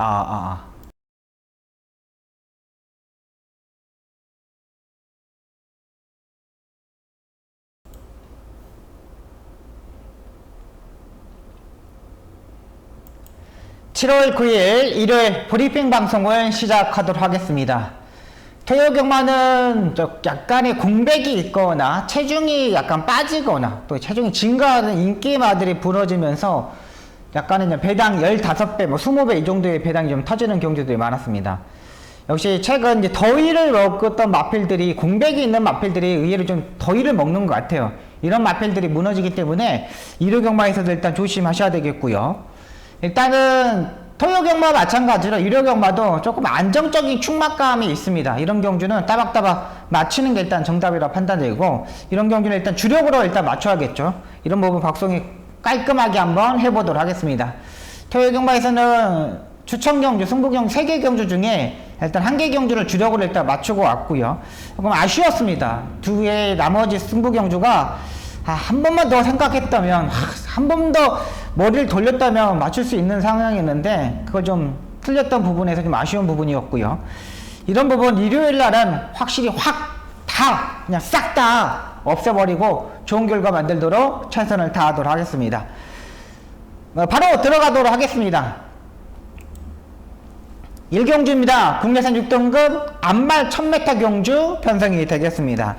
아, 아, 아. 7월 9일 일요일 브리핑 방송을 시작하도록 하겠습니다. 토요경마는 약간의 공백이 있거나 체중이 약간 빠지거나 또 체중이 증가하는 인기마들이 부러지면서 약간은 배당 15배, 뭐 20배 이 정도의 배당이 좀 터지는 경주들이 많았습니다. 역시 최근 이제 더위를 먹었던 마필들이, 공백이 있는 마필들이 의외로 좀 더위를 먹는 것 같아요. 이런 마필들이 무너지기 때문에 일요경마에서도 일단 조심하셔야 되겠고요. 일단은 토요경마 마찬가지로 일요경마도 조금 안정적인 충막감이 있습니다. 이런 경주는 따박따박 맞추는 게 일단 정답이라고 판단되고, 이런 경주는 일단 주력으로 일단 맞춰야겠죠. 이런 부분 박송이 깔끔하게 한번 해보도록 하겠습니다. 토요경마에서는 추천경주, 승부경주 3개 경주 중에 일단 1개 경주를 주력으로 일단 맞추고 왔고요. 조금 아쉬웠습니다. 두 개의 나머지 승부경주가 한 번만 더 생각했다면, 한 번 더 머리를 돌렸다면 맞출 수 있는 상황이었는데, 그거 좀 틀렸던 부분에서 좀 아쉬운 부분이었고요. 이런 부분 일요일 날은 확실히 그냥 싹 다 없애버리고 좋은 결과 만들도록 최선을 다하도록 하겠습니다. 바로 들어가도록 하겠습니다. 1경주입니다. 국내산 6등급 암말 1000m 경주 편성이 되겠습니다.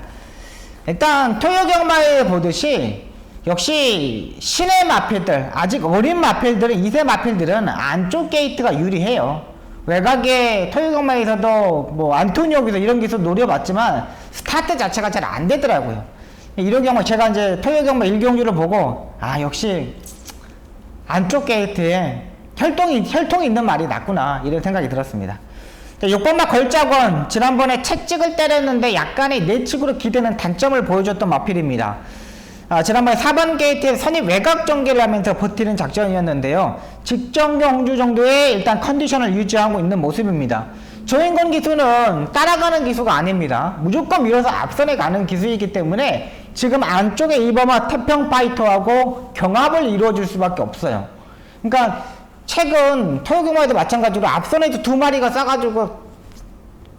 일단 토요경마에 보듯이 역시 신의 마필들, 아직 어린 마필들은, 2세 마필들은 안쪽 게이트가 유리해요. 외곽에 토요경마에서도 뭐 안토니오기서 이런 기술 노려봤지만 스타트 자체가 잘 안 되더라고요. 이런 경우 제가 이제 토요경마 1경주를 보고 역시 안쪽 게이트에 혈통이 있는 말이 낫구나, 이런 생각이 들었습니다. 6번마 걸작원, 지난번에 채찍을 때렸는데 약간의 내측으로 기대는 단점을 보여줬던 마필입니다. 지난번에 4번 게이트에 선입 외곽 전개를 하면서 버티는 작전이었는데요. 직전 경주 정도의 일단 컨디션을 유지하고 있는 모습입니다. 조인건 기수는 따라가는 기수가 아닙니다. 무조건 밀어서 앞선에 가는 기수이기 때문에 지금 안쪽에 2번마 태평 파이터하고 경합을 이루어줄 수밖에 없어요. 그러니까 최근 토요경마에도 마찬가지로 앞선에서 2마리가 싸가지고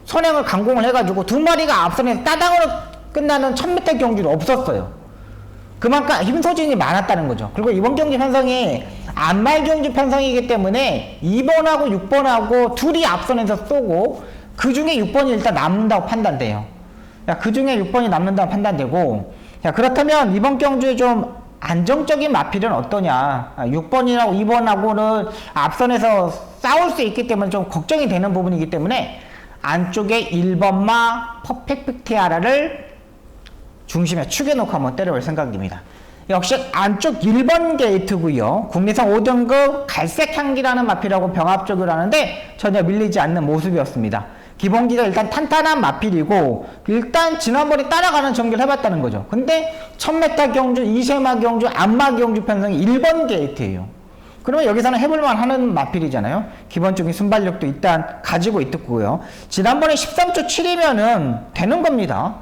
선행을 강공을 해가지고 2마리가 앞선에서 따당으로 끝나는 1000m 경주는 없었어요. 그만큼 힘소진이 많았다는 거죠. 그리고 이번 경주 편성이 암말 경주 편성이기 때문에 2번하고 6번하고 둘이 앞선에서 쏘고 그 중에 6번이 일단 남는다고 판단돼요. 그 중에 6번이 남는다고 판단되고, 그렇다면 이번 경주에 좀 안정적인 마필은 어떠냐. 6번이라고 2번하고는 앞선에서 싸울 수 있기 때문에 좀 걱정이 되는 부분이기 때문에 안쪽에 1번마 퍼펙트 티아라를 중심에 축에 놓고 한번 때려볼 생각입니다. 역시 안쪽 1번 게이트고요. 국내산 5등급 갈색 향기라는 마필하고 병합적으로 하는데 전혀 밀리지 않는 모습이었습니다. 기본기가 일단 탄탄한 마필이고, 일단 지난번에 따라가는 전개를 해봤다는 거죠. 근데 1000m 경주, 2세마 경주, 암마 경주 편성이 1번 게이트예요. 그러면 여기서는 해볼만 하는 마필이잖아요. 기본적인 순발력도 일단 가지고 있고요. 지난번에 13초 7이면은 되는 겁니다.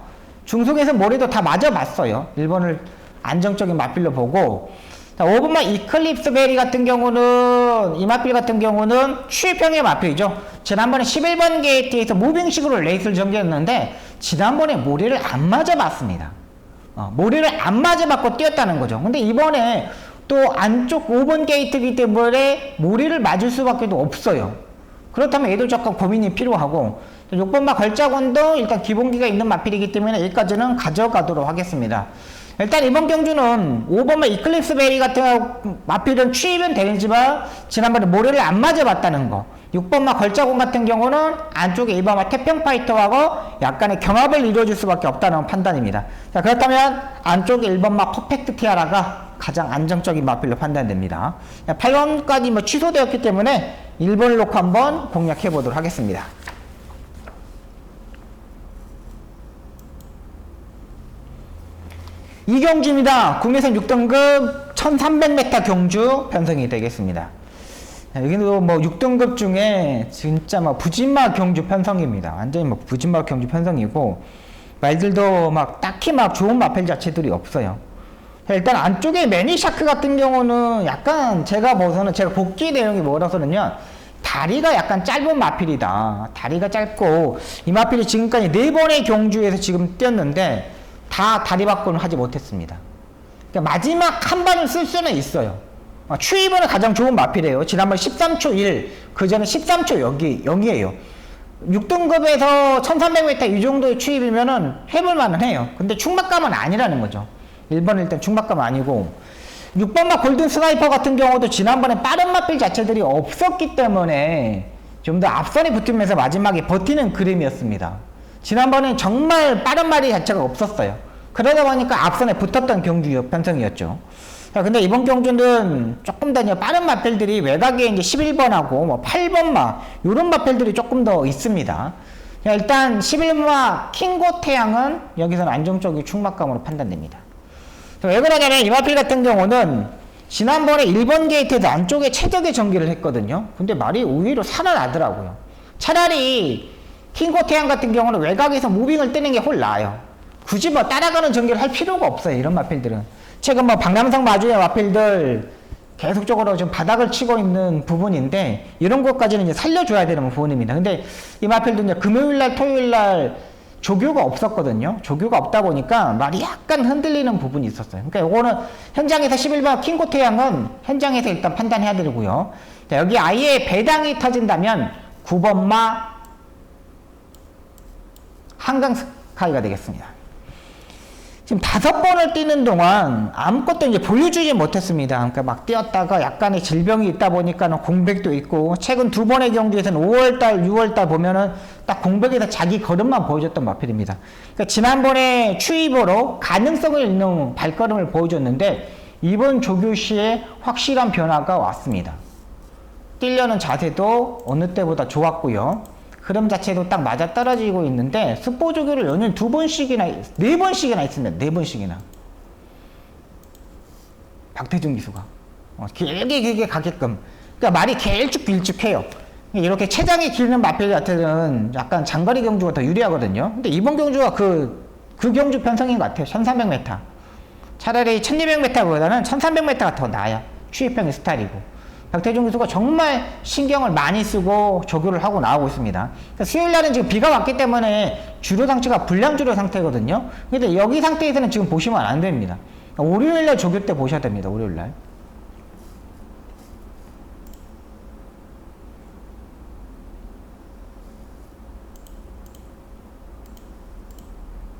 중속에서 머리도 다 맞아봤어요. 1번을 안정적인 마필로 보고, 5번마 이클립스 베리 같은 경우는, 이 마필 같은 경우는 추입형의 마필이죠. 지난번에 11번 게이트에서 무빙식으로 레이스를 전개했는데 지난번에 모래를 안 맞아봤습니다. 모래를 안 맞아봤고 뛰었다는 거죠. 근데 이번에 또 안쪽 5번 게이트이기 때문에 모래를 맞을 수밖에 없어요. 그렇다면 얘도 조금 고민이 필요하고, 6번마 걸작원도 일단 기본기가 있는 마필이기 때문에 여기까지는 가져가도록 하겠습니다. 일단 이번 경주는 5번마 이클립스 베리 같은 마필은 취입은 되지만 지난번에 모래를 안 맞아봤다는 거, 6번마 걸작원 같은 경우는 안쪽에 2번마 태평 파이터하고 약간의 경합을 이루어줄 수밖에 없다는 판단입니다. 자, 그렇다면 안쪽에 1번마 퍼펙트 티아라가 가장 안정적인 마필로 판단됩니다. 8번까지 뭐 취소되었기 때문에 1번을 놓고 한번 공략해 보도록 하겠습니다. 이 경주입니다. 국내산 6등급 1300m 경주 편성이 되겠습니다. 여기도 뭐 6등급 중에 진짜 막 부진마 경주 편성입니다. 완전히 뭐 부진마 경주 편성이고, 말들도 막 딱히 막 좋은 마필 자체들이 없어요. 일단 안쪽에 매니샤크 같은 경우는 약간 제가 복귀 내용이 뭐라서는요, 다리가 약간 짧은 마필이다. 다리가 짧고 이 마필이 지금까지 4번의 경주에서 지금 뛰었는데 다 다리 바꾸는 하지 못했습니다. 그러니까 마지막 한 발을 쓸 수는 있어요. 추이번은 가장 좋은 마필이에요. 지난번 13초 1, 그 전에 13초 0이에요. 6등급에서 1300m 이 정도의 추입이면은 해볼만은 해요. 근데 충막감은 아니라는 거죠. 1번은 일단 충막감 아니고, 6번마 골든 스나이퍼 같은 경우도 지난번에 빠른 마필 자체들이 없었기 때문에 좀 더 앞선에 붙으면서 마지막에 버티는 그림이었습니다. 지난번엔 정말 빠른 마리 자체가 없었어요. 그러다 보니까 앞선에 붙었던 경주 편성이었죠. 자, 근데 이번 경주는 조금 더 빠른 마필들이 외곽에 이제 11번하고 뭐 8번마 요런 마필들이 조금 더 있습니다. 자, 일단 11번마 킹고 태양은 여기서는 안정적인 충막감으로 판단됩니다. 왜 그러냐면 이 마필 같은 경우는 지난번에 1번 게이트에서 안쪽에 최적의 전기를 했거든요. 근데 말이 오히려 살아나더라고요. 차라리 킹고 태양 같은 경우는 외곽에서 무빙을 뜨는 게 훨 나아요. 굳이 뭐 따라가는 전기를 할 필요가 없어요. 이런 마필들은. 최근 뭐 박람성 마주의 마필들 계속적으로 좀 바닥을 치고 있는 부분인데 이런 것까지는 이제 살려줘야 되는 부분입니다. 근데 이 마필도 이제 금요일날, 토요일날 조교가 없었거든요. 조교가 없다 보니까 말이 약간 흔들리는 부분이 있었어요. 그러니까 요거는 현장에서 11번 킹고 태양은 현장에서 일단 판단해야 되고요. 자, 여기 아예 배당이 터진다면 9번마 한강 스카이가 되겠습니다. 지금 5번을 뛰는 동안 아무것도 이제 보여주지 못했습니다. 그러니까 막 뛰었다가 약간의 질병이 있다 보니까는 공백도 있고, 최근 2번의 경기에서는 5월달, 6월달 보면은 딱 공백에서 자기 걸음만 보여줬던 마필입니다. 그러니까 지난번에 추이보로 가능성을 있는 발걸음을 보여줬는데, 이번 조교 시에 확실한 변화가 왔습니다. 뛰려는 자세도 어느 때보다 좋았고요. 흐름 자체도 딱 맞아 떨어지고 있는데 스포 조교를 연일 2번씩이나 4번씩이나 했습니다. 4번씩이나 박태준 기수가 길게 가게끔, 그러니까 말이 길쭉해요. 이렇게 체장이 길는 마필 같은 약간 장거리 경주가 더 유리하거든요. 근데 이번 경주가 그 경주 편성인 것 같아요. 1300m 차라리 1200m보다는 1300m가 더 나아요. 추입형의 스타일이고, 박태준 교수가 정말 신경을 많이 쓰고 조교를 하고 나오고 있습니다. 그러니까 수요일날은 지금 비가 왔기 때문에 주로 상체가 불량 주로 상태거든요. 근데 여기 상태에서는 지금 보시면 안 됩니다. 그러니까 월요일날 조교 때 보셔야 됩니다. 월요일날.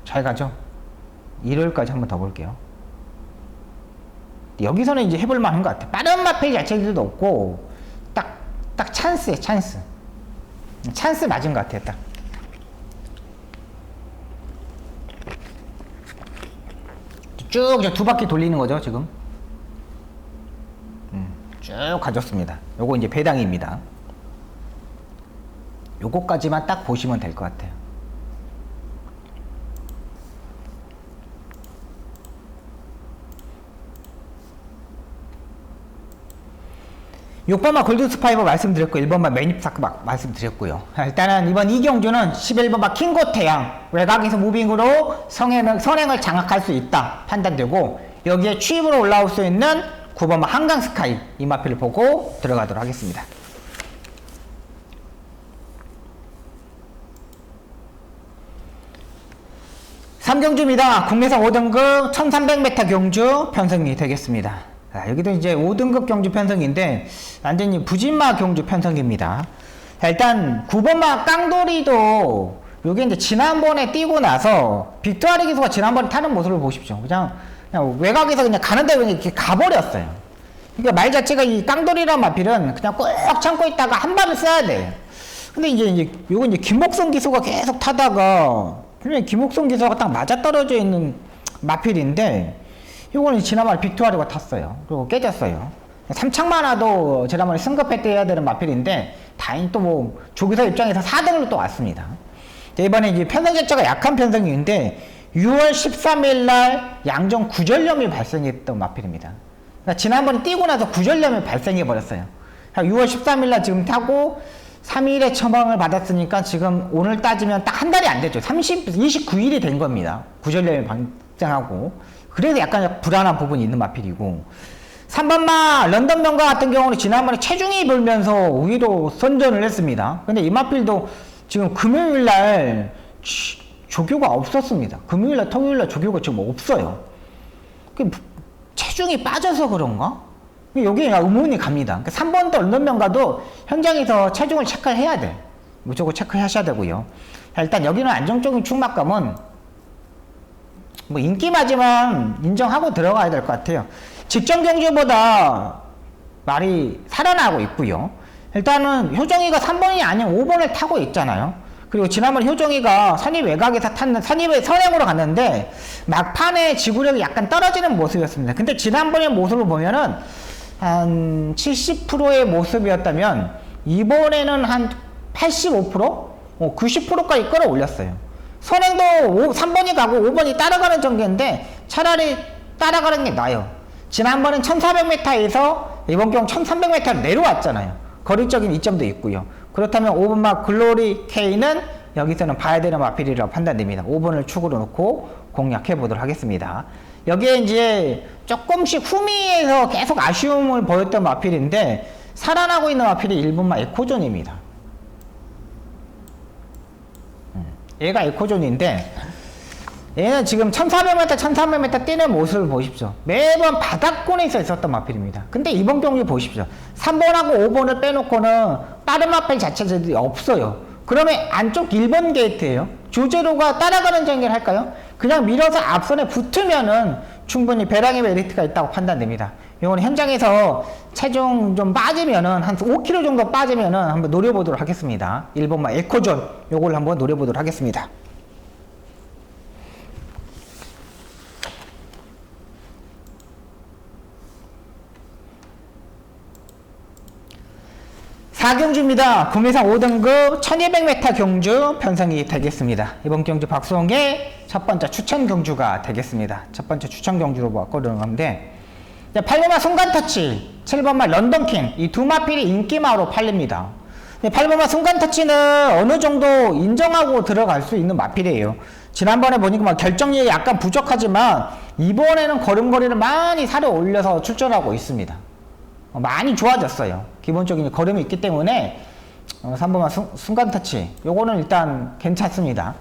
잘 가죠? 일요일까지 한번 더 볼게요. 여기서는 이제 해볼 만한 것 같아요. 빠른 마필 자체들도 없고, 딱 찬스에 찬스. 찬스 맞은 것 같아요, 딱. 쭉 2바퀴 돌리는 거죠, 지금. 쭉 가졌습니다. 요거 이제 배당입니다. 요거까지만 딱 보시면 될 것 같아요. 6번마 골든스파이버 말씀드렸고, 1번마 매닙사크 말씀드렸고요. 일단은 이번 이 경주는 11번마 킹고태양 외곽에서 무빙으로 선행을 장악할 수 있다 판단되고, 여기에 추입으로 올라올 수 있는 9번마 한강스카이 이 마필을 보고 들어가도록 하겠습니다. 삼경주입니다. 국내산 5등급 1300m 경주 편성이 되겠습니다. 자, 여기도 이제 5등급 경주 편성인데 완전히 부진마 경주 편성입니다. 자, 일단 9번마 깡돌이도 요게 이제 지난번에 뛰고 나서 빅토아리 기수가 지난번에 타는 모습을 보십시오. 그냥 외곽에서 그냥 가는데 그냥 이렇게 가버렸어요. 그러니까 말 자체가 이 깡돌이란 마필은 그냥 꼭 참고 있다가 한 발을 써야 돼요. 근데 이제 요거 이제 김목성 기수가 계속 타다가 그냥 김목성 기수가 딱 맞아떨어져 있는 마필인데, 이거는 지난번에 빅토아리가 탔어요. 그리고 깨졌어요. 3창만 와도 지난번에 승급해 때 해야 되는 마필인데 다행히 또 뭐 조교사 입장에서 4등으로 또 왔습니다. 이번에 이제 편성 자체가 약한 편성인데 6월 13일 날 양정 구절염이 발생했던 마필입니다. 그러니까 지난번에 뛰고 나서 구절염이 발생해 버렸어요. 6월 13일 날 지금 타고 3일에 처방을 받았으니까 지금 오늘 따지면 딱 한 달이 안 됐죠. 29일이 된 겁니다. 구절염이 발생하고. 그래서 약간 불안한 부분이 있는 마필이고, 3번마 런던 명가 같은 경우는 지난번에 체중이 불면서 우위로 선전을 했습니다. 근데 이마필도 지금 금요일날 조교가 없었습니다. 금요일날 토요일날 조교가 지금 없어요. 체중이 빠져서 그런가? 여기에 의문이 갑니다. 3번도 런던 명가도 현장에서 체중을 체크해야 돼. 무조건 체크하셔야 되고요. 자, 일단 여기는 안정적인 축막감은 뭐 인기마지만 인정하고 들어가야 될 것 같아요. 직전 경주보다 말이 살아나고 있고요. 일단은 효정이가 3번이 아닌 5번을 타고 있잖아요. 그리고 지난번 효정이가 선입 외곽에서 탔는 선입의 선행으로 갔는데 막판에 지구력이 약간 떨어지는 모습이었습니다. 근데 지난번의 모습을 보면은 한 70%의 모습이었다면 이번에는 한 85%? 90%까지 끌어올렸어요. 선행도 3번이 가고 5번이 따라가는 전개인데 차라리 따라가는 게 나아요. 지난번은 1400m에서 이번 경우 1300m로 내려왔잖아요. 거리적인 이점도 있고요. 그렇다면 5번마 글로리 K는 여기서는 봐야 되는 마필이라고 판단됩니다. 5번을 축으로 놓고 공략해 보도록 하겠습니다. 여기에 이제 조금씩 후미에서 계속 아쉬움을 보였던 마필인데 살아나고 있는 마필이 1번마 에코존입니다. 얘가 에코존인데 얘는 지금 1400m, 1300m 뛰는 모습을 보십시오. 매번 바닥권에서 있었던 마필입니다. 근데 이번 경기 보십시오. 3번하고 5번을 빼놓고는 빠른 마필 자체들이 없어요. 그러면 안쪽 1번 게이트예요. 조제로가 따라가는 전개를 할까요? 그냥 밀어서 앞선에 붙으면은 충분히 배랑의 메리트가 있다고 판단됩니다. 이건 현장에서 체중 좀 빠지면은 한 5kg 정도 빠지면은 한번 노려보도록 하겠습니다. 1번마 에코존 요걸 한번 노려보도록 하겠습니다. 경주입니다. 국내산 5등급 1200m 경주 편성이 되겠습니다. 이번 경주 박수홍의 첫 번째 추천 경주가 되겠습니다. 첫 번째 추천 경주로 바꿔드는 건데 8번마 순간터치, 7번마 런던킹 이 두 마필이 인기마로 팔립니다. 8번마 순간터치는 어느 정도 인정하고 들어갈 수 있는 마필이에요. 지난번에 보니까 결정력이 약간 부족하지만 이번에는 걸음걸이를 많이 살에 올려서 출전하고 있습니다. 많이 좋아졌어요. 기본적인 걸음이 있기 때문에 3번만 순간터치 요거는 일단 괜찮습니다.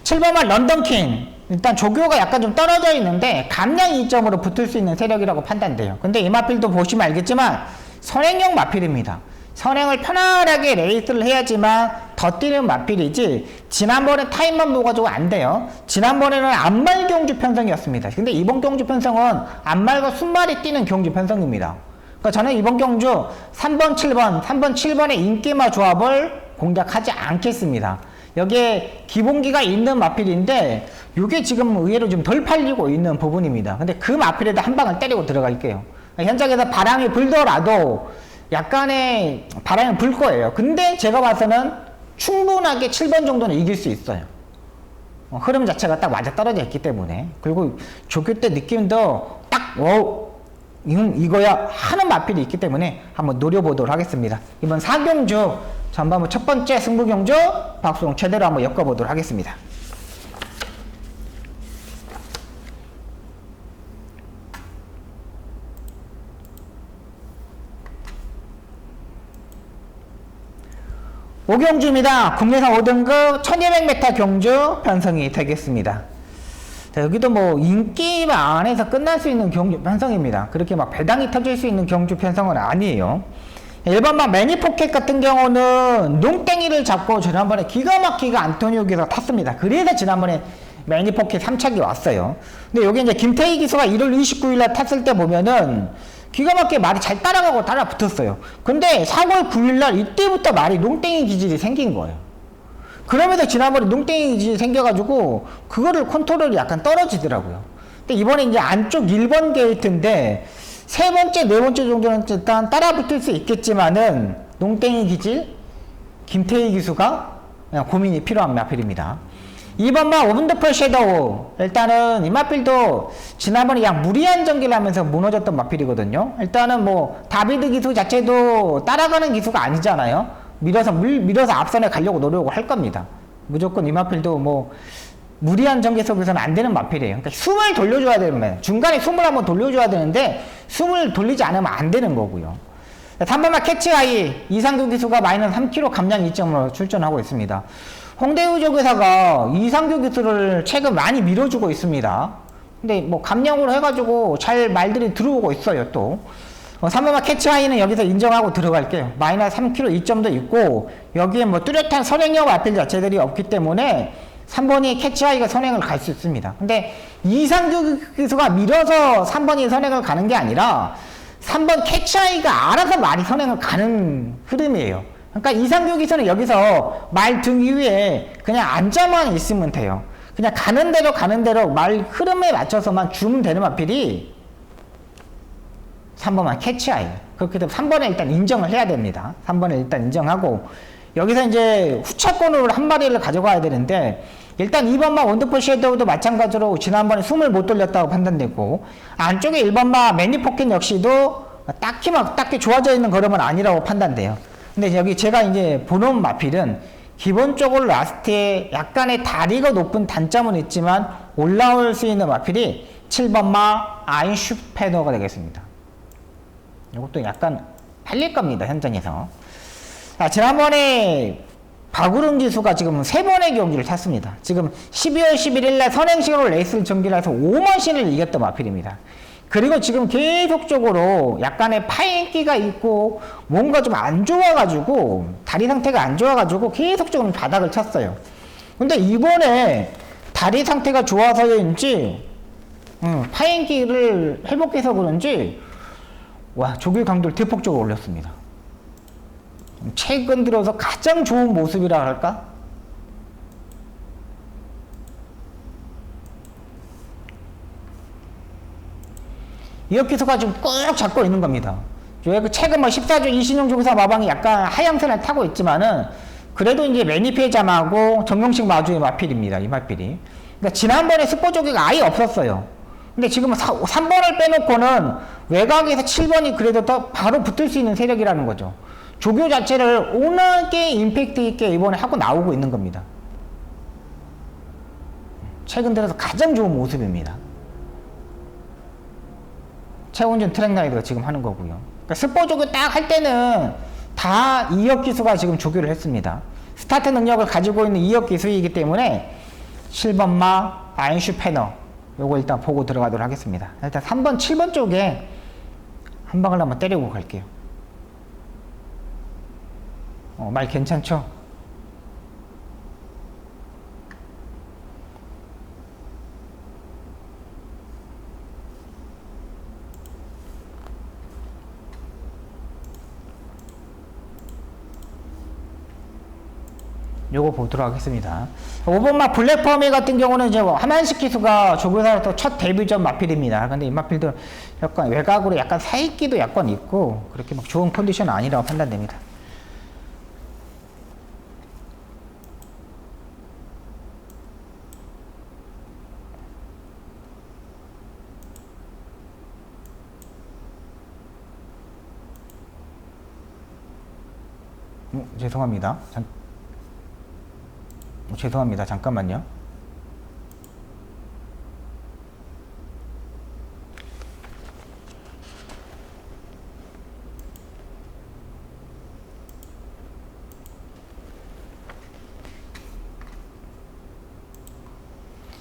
7번만 런던킹 일단 조교가 약간 좀 떨어져 있는데 감량 이점으로 붙을 수 있는 세력이라고 판단돼요. 근데 이 마필도 보시면 알겠지만 선행형 마필입니다. 선행을 편안하게 레이스를 해야지만 더 뛰는 마필이지 지난번에 타임만 보가지고 안 돼요. 지난번에는 안말 경주 편성이었습니다. 근데 이번 경주 편성은 안말과 순말이 뛰는 경주 편성입니다. 저는 이번 경주 3번, 7번의 인기마 조합을 공략하지 않겠습니다. 여기에 기본기가 있는 마필인데 이게 지금 의외로 좀 덜 팔리고 있는 부분입니다. 근데 그 마필에다 한 방을 때리고 들어갈게요. 현장에서 바람이 불더라도 약간의 바람이 불 거예요. 근데 제가 봐서는 충분하게 7번 정도는 이길 수 있어요. 흐름 자체가 딱 맞아 떨어져 있기 때문에. 그리고 조교 때 느낌도 딱 이거야 하는 마필이 있기 때문에 한번 노려보도록 하겠습니다. 이번 4경주 전반부 첫 번째 승부경주 박수홍 최대로 한번 엮어보도록 하겠습니다. 오경주입니다. 국내산 5등급 1200m 경주 편성이 되겠습니다. 자, 여기도 뭐 인기만 안에서 끝날 수 있는 경주 편성입니다. 그렇게 막 배당이 터질 수 있는 경주 편성은 아니에요. 1번만 매니포켓 같은 경우는 농땡이를 잡고 지난번에 기가 막히게 안토니오기에서 탔습니다. 그래서 지난번에 매니포켓 3착이 왔어요. 근데 여기 이제 김태희 기수가 1월 29일날 탔을 때 보면은 기가 막히게 말이 잘 따라가고 따라 붙었어요. 근데 4월 9일날 이때부터 말이 농땡이 기질이 생긴 거예요. 그러면서 지난번에 농땡이 기질이 생겨가지고 그거를 컨트롤이 약간 떨어지더라고요. 근데 이번에 이제 안쪽 1번 게이트인데 세 번째, 네 번째 정도는 일단 따라 붙을 수 있겠지만은 농땡이 기질, 김태희 기수가 그냥 고민이 필요한 마필입니다. 2번만 오븐더펄 섀도우 일단은 이 마필도 지난번에 약 무리한 전개를 하면서 무너졌던 마필이거든요. 일단은 뭐 다비드 기수 자체도 따라가는 기수가 아니잖아요. 밀어서 앞선에 가려고 노력을 할 겁니다. 무조건 이 마필도 뭐 무리한 전개 속에서는 안 되는 마필이에요. 그러니까 숨을 돌려줘야 되는, 중간에 숨을 한번 돌려줘야 되는데 숨을 돌리지 않으면 안 되는 거고요. 3번마 캐치아이 이상규 기수가 마이너스 3kg 감량 2점으로 출전하고 있습니다. 홍대의료교사가 이상규 기수를 최근 많이 밀어주고 있습니다. 근데 뭐 감량으로 해가지고 잘 말들이 들어오고 있어요. 또 3번마 캐치아이는 여기서 인정하고 들어갈게요. 마이너스 3kg 2점도 있고 여기에 뭐 뚜렷한 선행력 마필 자체들이 없기 때문에 3번이 캐치아이가 선행을 갈 수 있습니다. 근데 이상규 기수가 밀어서 3번이 선행을 가는 게 아니라 3번 캐치아이가 알아서 말이 선행을 가는 흐름이에요. 그러니까 이상규 기수는 여기서 말 등 위에 그냥 앉아만 있으면 돼요. 그냥 가는 대로 말 흐름에 맞춰서만 주면 되는 마필이 3번만 캐치아이. 그렇기 때문에 3번에 일단 인정을 해야 됩니다. 3번에 일단 인정하고 여기서 이제 후차권으로 한 마리를 가져가야 되는데 일단 2번마 원더풀 섀도우도 마찬가지로 지난번에 숨을 못 돌렸다고 판단되고 안쪽에 1번마 매니포켓 역시도 딱히 좋아져 있는 걸음은 아니라고 판단돼요. 근데 여기 제가 이제 보는 마필은 기본적으로 라스트에 약간의 다리가 높은 단점은 있지만 올라올 수 있는 마필이 7번마 아인슈페너가 되겠습니다. 이것도 약간 팔릴 겁니다, 현장에서. 자, 지난번에 박우름 기수가 지금 3번의 경기를 탔습니다. 지금 12월 11일날 선행식으로 레이스를 전개를 해서 5만 신을 이겼던 마필입니다. 그리고 지금 계속적으로 약간의 파인기가 있고 뭔가 좀 안 좋아가지고 다리 상태가 안 좋아가지고 계속적으로 바닥을 쳤어요. 근데 이번에 다리 상태가 좋아서인지 파인기를 회복해서 그런지 와 조길 강도를 대폭적으로 올렸습니다. 최근 들어서 가장 좋은 모습이라 할까? 이어키스가 지금 꾹 잡고 있는 겁니다. 최근 뭐 14조 이신용 조교사 마방이 약간 하향선을 타고 있지만은 그래도 이제 매니페자마하고 정용식 마주의 마필입니다. 이 마필이. 그러니까 지난번에 스포조기가 아예 없었어요. 근데 지금 3번을 빼놓고는 외곽에서 7번이 그래도 더 바로 붙을 수 있는 세력이라는 거죠. 조교 자체를 워낙에 임팩트 있게 이번에 하고 나오고 있는 겁니다. 최근 들어서 가장 좋은 모습입니다. 최원준 트랙라이더가 지금 하는 거고요. 그러니까 스포 조교 딱 할 때는 다 이혁 기수가 지금 조교를 했습니다. 스타트 능력을 가지고 있는 이혁 기수이기 때문에 7번마 아인슈페너 요거 일단 보고 들어가도록 하겠습니다. 일단 3번, 7번 쪽에 한 방을 한번 때리고 갈게요. 말 괜찮죠? 요거 보도록 하겠습니다. 5번마 블랙퍼미 같은 경우는 이제 하만식 기수가 조교사로서 첫 데뷔전 마필입니다. 근데 이 마필도 약간 외곽으로 약간 사이기도 약간 있고 그렇게 막 좋은 컨디션은 아니라고 판단됩니다. 죄송합니다. 죄송합니다. 잠깐만요.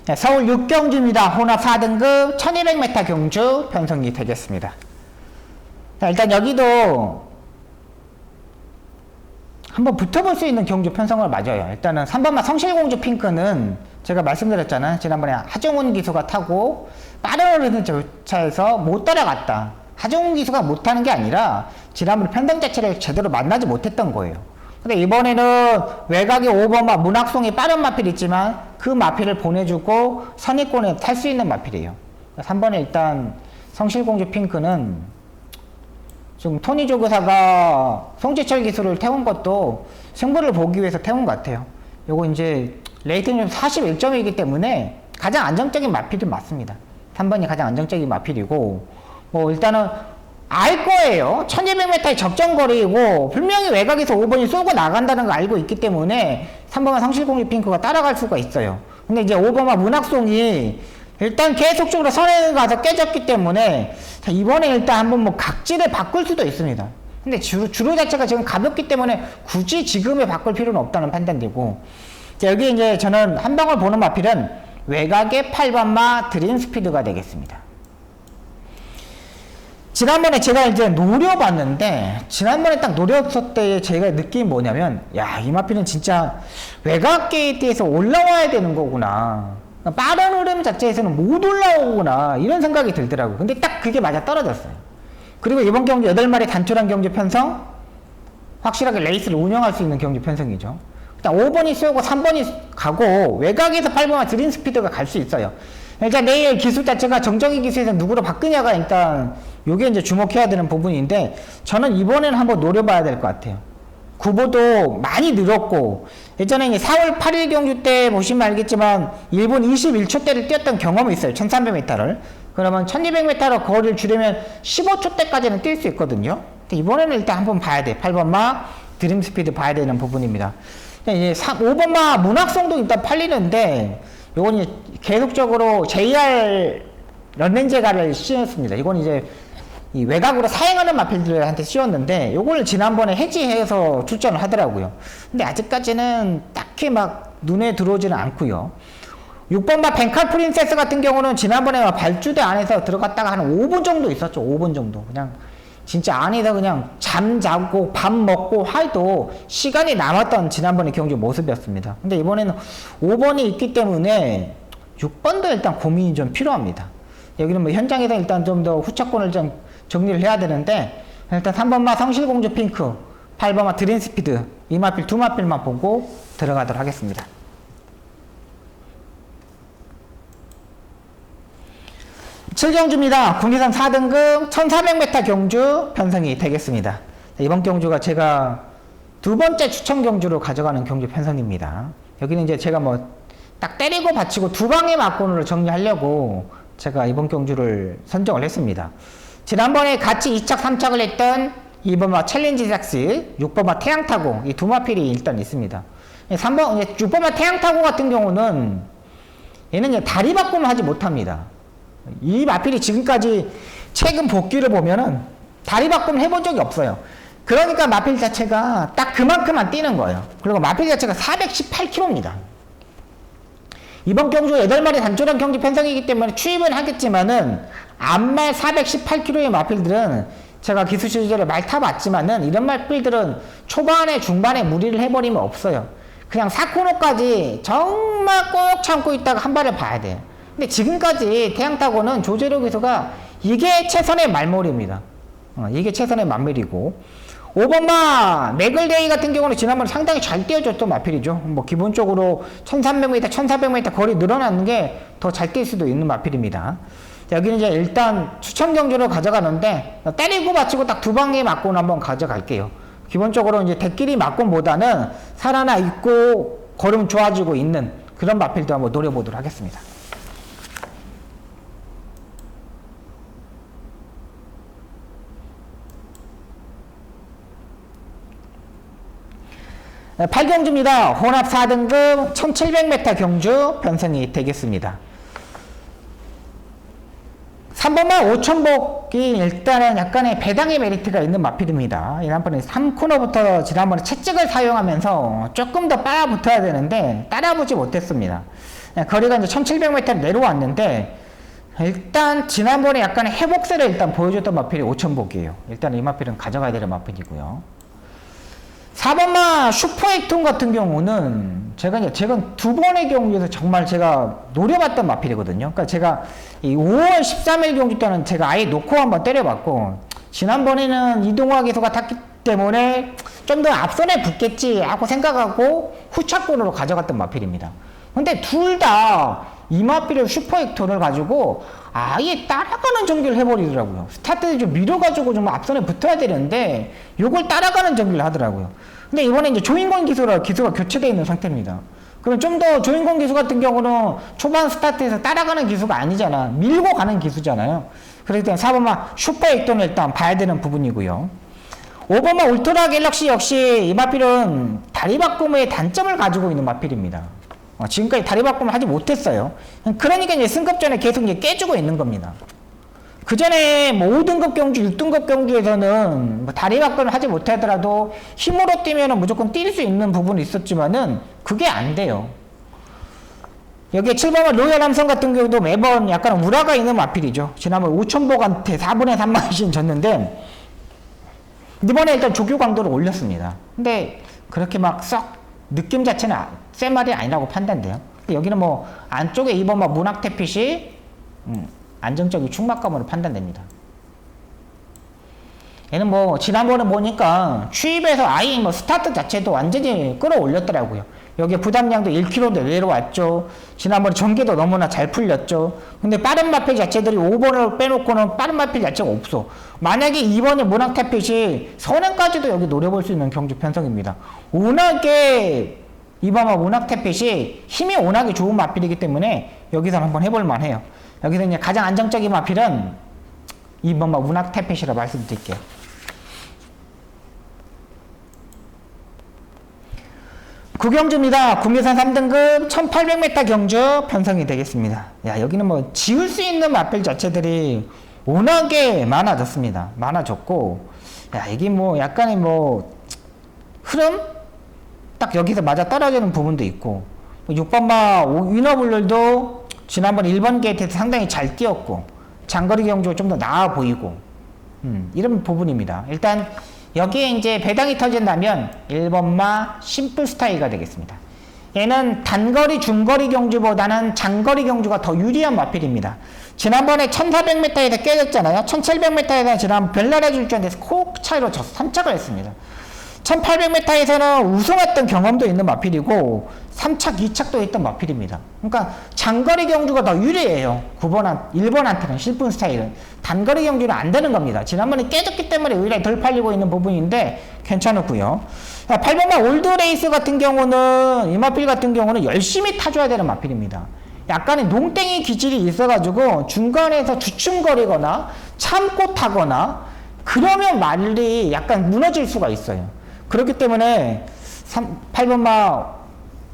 네, 서울 6경주입니다. 호나 4등급 1200m 경주 편성이 되겠습니다. 자, 일단 여기도 한번 붙어볼 수 있는 경주 편성을 맞아요. 일단은 3번마 성실공주 핑크는 제가 말씀드렸잖아요. 지난번에 하정훈 기수가 타고 빠른 오르는 차에서 못 따라갔다. 하정훈 기수가 못하는 게 아니라 지난번에 편성 자체를 제대로 만나지 못했던 거예요. 근데 이번에는 외곽에 5번마 문학송이 빠른 마필이 있지만 그 마필을 보내주고 선입권에 탈 수 있는 마필이에요. 3번에 일단 성실공주 핑크는 지금 토니 조교사가 송지철 기수를 태운 것도 승부를 보기 위해서 태운 것 같아요. 요거 이제 레이팅이 41점이기 때문에 가장 안정적인 마필이 맞습니다. 3번이 가장 안정적인 마필이고, 뭐 일단은 알 거예요. 1200m의 적정거리이고, 분명히 외곽에서 5번이 쏘고 나간다는 걸 알고 있기 때문에 3번은 성실공주 핑크가 따라갈 수가 있어요. 근데 이제 5번마 문학송이 일단 계속적으로 선행을 가서 깨졌기 때문에 자, 이번에 일단 한번 뭐 각질을 바꿀 수도 있습니다. 근데 주로 자체가 지금 가볍기 때문에 굳이 지금에 바꿀 필요는 없다는 판단되고, 자, 여기 이제 저는 한 방울 보는 마필은 외곽의 8번마 드림 스피드가 되겠습니다. 지난번에 제가 이제 노려봤는데, 지난번에 딱 노렸을 때 제가 느낀 뭐냐면, 야, 이 마필은 진짜 외곽 게이트에서 올라와야 되는 거구나. 빠른 흐름 자체에서는 못 올라오구나. 이런 생각이 들더라고요. 근데 딱 그게 맞아 떨어졌어요. 그리고 이번 경기 8마리 단촐한 경기 편성, 확실하게 레이스를 운영할 수 있는 경기 편성이죠. 일단 5번이 쏘고 3번이 가고, 외곽에서 8번과 드림 스피드가 갈 수 있어요. 일단 내일 기술 자체가 정적인 기술에서 누구로 바꾸냐가 일단 요게 이제 주목해야 되는 부분인데, 저는 이번에는 한번 노려봐야 될 것 같아요. 구보도 많이 늘었고, 예전에 이제 4월 8일 경주 때 보시면 알겠지만 1분 21초대를 뛰었던 경험이 있어요. 1300m를. 그러면 1200m로 거리를 줄이면 15초대까지는 뛸 수 있거든요. 근데 이번에는 일단 한번 봐야 돼. 8번마 드림 스피드 봐야 되는 부분입니다. 이제 5번마 문학송도 일단 팔리는데, 요건 이제 계속적으로 JR 런렌제가를 씌웠습니다. 이건 이제 이 외곽으로 사행하는 마필들한테 씌웠는데, 요걸 지난번에 해지해서 출전을 하더라고요. 근데 아직까지는 딱히 막 눈에 들어오지는 않고요. 6번마 벤칼 프린세스 같은 경우는 지난번에 발주대 안에서 들어갔다가 한 5분 정도 있었죠. 5분 정도. 그냥 진짜 안에서 그냥 잠 자고 밥 먹고 해도 시간이 남았던 지난번의 경주 모습이었습니다. 근데 이번에는 5번이 있기 때문에 6번도 일단 고민이 좀 필요합니다. 여기는 뭐 현장에서 일단 좀 더 후차권을 좀 정리를 해야 되는데, 일단 3번마 성실공주 핑크, 8번마 드림스피드, 이 마필 두 마필만 보고 들어가도록 하겠습니다. 칠경주입니다. 국내선 4등급 1400m 경주 편성이 되겠습니다. 이번 경주가 제가 두 번째 추천 경주로 가져가는 경주 편성입니다. 여기는 이제 제가 뭐 딱 때리고 받치고 두 방의 막권으로 정리하려고 제가 이번 경주를 선정을 했습니다. 지난번에 같이 2착 3착을 했던 2번마 챌린지 삭스, 6번마 태양타고, 이 두 마필이 일단 있습니다. 6번마 태양타고 같은 경우는 얘는 이제 다리 바꿈을 하지 못합니다. 이 마필이 지금까지 최근 복귀를 보면은 다리 바꿈을 해본 적이 없어요. 그러니까 마필 자체가 딱 그만큼만 뛰는 거예요. 그리고 마필 자체가 418kg입니다. 이번 경주 8마리 단촐한 경기 편성이기 때문에 추입은 하겠지만은 앞말 418kg의 마필들은 제가 기술 시절에 말 타봤지만은 이런 마필들은 초반에 중반에 무리를 해버리면 없어요. 그냥 4코너까지 정말 꼭 참고 있다가 한 발을 봐야 돼요. 근데 지금까지 태양타고는 조재료 기수가 이게 최선의 말몰입니다. 이게 최선의 말몰이고, 5번마 맥을데이 같은 경우는 지난번에 상당히 잘 뛰어줬던 마필이죠. 뭐 기본적으로 1300m, 1400m 거리 늘어나는 게 더 잘 뛸 수도 있는 마필입니다. 자, 여기는 이제 일단 추천 경주로 가져가는데, 때리고 맞추고 딱 두 방에 맞고는 한번 가져갈게요. 기본적으로 이제 대끼리 맞고보다는 살아나 있고 걸음 좋아지고 있는 그런 마필도 한번 노려보도록 하겠습니다. 8경주입니다. 혼합 4등급 1700m 경주 편성이 되겠습니다. 3번마 5000복이 일단은 약간의 배당의 메리트가 있는 마필입니다. 지난번에 3코너부터 지난번에 채찍을 사용하면서 조금 더 따라 붙어야 되는데 따라붙지 못했습니다. 거리가 이제 1700m 내려왔는데, 일단 지난번에 약간의 회복세를 일단 보여줬던 마필이 5000복이에요. 일단 이 마필은 가져가야 되는 마필이고요. 4번마 슈퍼액톤 같은 경우는 제가 두 번의 경주에서 정말 제가 노려봤던 마필이거든요. 그러니까 제가 이 5월 13일 경주 때는 제가 아예 놓고 한번 때려봤고, 지난번에는 이동화 기수가 탔기 때문에 좀 더 앞선에 붙겠지 하고 생각하고 후차권으로 가져갔던 마필입니다. 근데 둘 다 이 마필의 슈퍼액톤을 가지고 아예 따라가는 전기를 해버리더라고요. 스타트를 좀 밀어가지고 좀 앞선에 붙어야 되는데 요걸 따라가는 전기를 하더라고요. 근데 이번에 이제 조인권 기수가 교체되어 있는 상태입니다. 그럼 좀 더 조인권 기수 같은 경우는 초반 스타트에서 따라가는 기수가 아니잖아. 밀고 가는 기수잖아요. 그래서 일단 4번마 슈퍼액톤을 일단 봐야 되는 부분이고요. 5번마 울트라 갤럭시 역시 이 마필은 다리 바꿈의 단점을 가지고 있는 마필입니다. 지금까지 다리 바꿈을 하지 못했어요. 그러니까 이제 승급전에 계속 이제 깨지고 있는 겁니다. 그 전에 뭐 5등급 경주, 6등급 경주에서는 뭐 다리 바꿈을 하지 못하더라도 힘으로 뛰면은 무조건 뛸 수 있는 부분이 있었지만은 그게 안 돼요. 여기에 7번은 로열 함성 같은 경우도 매번 약간 우라가 있는 마필이죠. 지난번 5천복한테 4분의 3마리씩 졌는데 이번에 일단 조교 강도를 올렸습니다. 근데 그렇게 막 썩 느낌 자체는 센 말이 아니라고 판단돼요. 여기는 뭐 안쪽에 2번 막 문학태핏이 안정적인 충막감으로 판단됩니다. 얘는 뭐 지난번에 보니까 추입에서 아예 뭐 스타트 자체도 완전히 끌어올렸더라고요. 여기 부담량도 1kg도 내려왔죠. 지난번에 전개도 너무나 잘 풀렸죠. 근데 빠른 마필 자체들이 5번을 빼놓고는 빠른 마필 자체가 없어. 만약에 2번의 문학태핏이 선행까지도 여기 노려볼 수 있는 경주 편성입니다. 워낙에 2번과 문학태핏이 힘이 워낙에 좋은 마필이기 때문에 여기서 한번 해볼 만해요. 여기서 이제 가장 안정적인 마필은 2번과 문학태핏이라 말씀드릴게요. 구경주입니다. 국내산 3등급 1800m 경주 편성이 되겠습니다. 야, 여기는 뭐 지을 수 있는 마필 자체들이 워낙에 많아졌습니다. 많아졌고, 야, 이게 뭐 약간의 뭐 흐름? 딱 여기서 맞아 떨어지는 부분도 있고, 6번마 위너블룰도 지난번 1번 게이트에서 상당히 잘 뛰었고, 장거리 경주가 좀 더 나아 보이고, 이런 부분입니다. 일단 여기에 이제 배당이 터진다면 1번마 심플 스타일가 되겠습니다. 얘는 단거리, 중거리 경주보다는 장거리 경주가 더 유리한 마필입니다. 지난번에 1400m에서 깨졌잖아요. 1700m에서 지난 별나라 줄전에서 콕 차이로 3착을 했습니다. 1800m에서는 우승했던 경험도 있는 마필이고 3착, 2착도 했던 마필입니다. 그러니까 장거리 경주가 더 유리해요. 1번한테는 실분 스타일은. 단거리 경주는 안 되는 겁니다. 지난번에 깨졌기 때문에 오히려 덜 팔리고 있는 부분인데 괜찮았고요. 8번마 올드레이스 같은 경우는 이 마필 같은 경우는 열심히 타줘야 되는 마필입니다. 약간의 농땡이 기질이 있어가지고 중간에서 주춤거리거나 참고 타거나 그러면 말이 약간 무너질 수가 있어요. 그렇기 때문에 8번마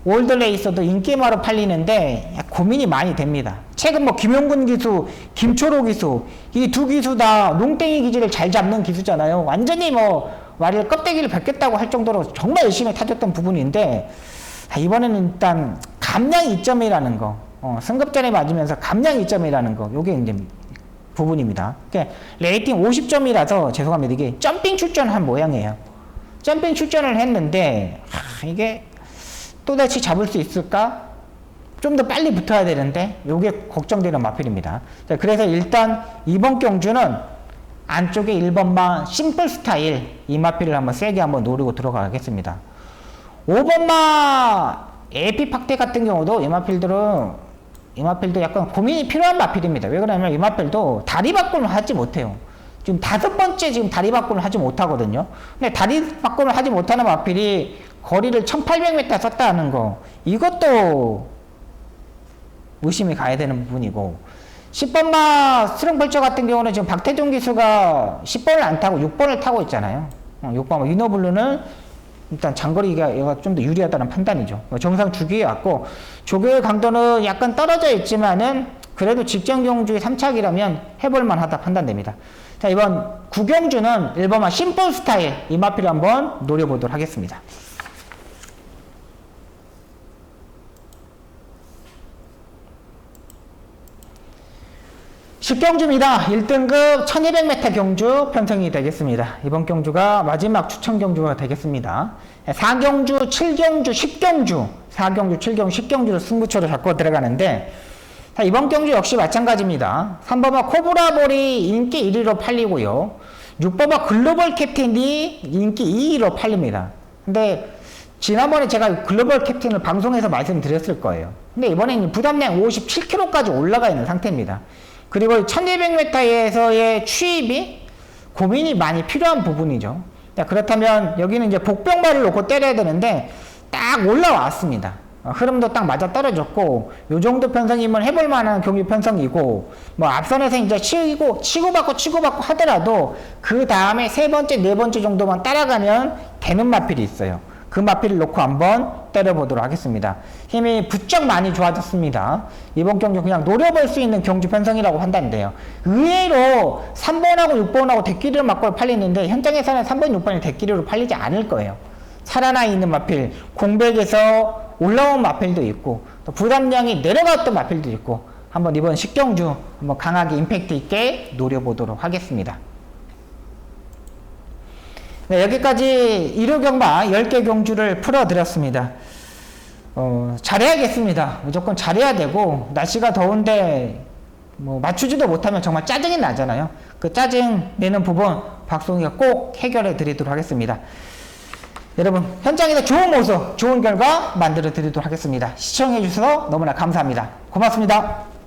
올드레이서도 인기마로 팔리는데 고민이 많이 됩니다. 최근 뭐 김용근 기수, 김초로 기수 이 두 기수 다 농땡이 기질을 잘 잡는 기수잖아요. 완전히 뭐 와리를 껍데기를 벗겼다고 할 정도로 정말 열심히 타줬던 부분인데 이번에는 일단 감량 이점이라는 거 승급전에 맞으면서 감량 이점이라는 거 요게 이제 부분입니다. 그러니까 레이팅 50점이라서 죄송합니다. 이게 점핑 출전한 모양이에요. 점핑 출전을 했는데 이게 또다시 잡을 수 있을까? 좀 더 빨리 붙어야 되는데 이게 걱정되는 마필입니다. 자, 그래서 일단 이번 경주는 안쪽에 1번마 심플 스타일 이 마필을 한번 세게 한번 노리고 들어가겠습니다. 5번마 에피팍테 같은 경우도 이 마필도 약간 고민이 필요한 마필입니다. 왜 그러냐면 이 마필도 다리 바꿈을 하지 못해요. 지금 5번째 지금 다리 바꿈을 하지 못하거든요. 근데 다리 바꿈을 하지 못하는 마필이 거리를 1800m 썼다는 거 이것도 의심이 가야 되는 부분이고 10번마 스트롱벌처 같은 경우는 지금 박태종 기수가 10번을 안 타고 6번을 타고 있잖아요. 6번마 위너블루는 일단 장거리가 얘가 좀 더 유리하다는 판단이죠. 정상 주기에 왔고 조교의 강도는 약간 떨어져 있지만은 그래도 직전 경주의 3착이라면 해볼만 하다 판단됩니다. 자, 이번 구경주는 1번마 심플 스타일 이 마필을 한번 노려보도록 하겠습니다. 십경주입니다. 1등급 1200m 경주 편성이 되겠습니다. 이번 경주가 마지막 추천 경주가 되겠습니다. 4경주, 7경주, 10경주 4경주, 7경주, 10경주로 승부처를 잡고 들어가는데 자, 이번 경주 역시 마찬가지입니다. 3번마 코브라볼이 인기 1위로 팔리고요. 6번마 글로벌 캡틴이 인기 2위로 팔립니다. 근데 지난번에 제가 글로벌 캡틴을 방송에서 말씀드렸을 거예요. 근데 이번에는 부담량 57kg까지 올라가 있는 상태입니다. 그리고 1200m에서의 추입이 고민이 많이 필요한 부분이죠. 자, 그렇다면 여기는 이제 복병발을 놓고 때려야 되는데 딱 올라왔습니다. 흐름도 딱 맞아 떨어졌고 요 정도 편성이면 해볼 만한 경기 편성이고 뭐 앞선에서 이제 치고받고 하더라도 그 다음에 세 번째, 네 번째 정도만 따라가면 되는 마필이 있어요. 그 마필을 놓고 한번 때려보도록 하겠습니다. 힘이 부쩍 많이 좋아졌습니다. 이번 경주 그냥 노려볼 수 있는 경주 편성이라고 판단돼요. 의외로 3번하고 6번하고 대끼리로 맞고 팔리는데 현장에서는 3번, 6번이 대끼리로 팔리지 않을 거예요. 살아나 있는 마필, 공백에서 올라온 마필도 있고 또 부담량이 내려갔던 마필도 있고 한번 이번 식경주 한번 강하게 임팩트 있게 노려보도록 하겠습니다. 네, 여기까지 일요경마 10개 경주를 풀어드렸습니다. 잘해야겠습니다. 무조건 잘해야 되고 날씨가 더운데 뭐 맞추지도 못하면 정말 짜증이 나잖아요. 그 짜증 내는 부분 박송이가 꼭 해결해 드리도록 하겠습니다. 여러분 현장에서 좋은 모습, 좋은 결과 만들어 드리도록 하겠습니다. 시청해 주셔서 너무나 감사합니다. 고맙습니다.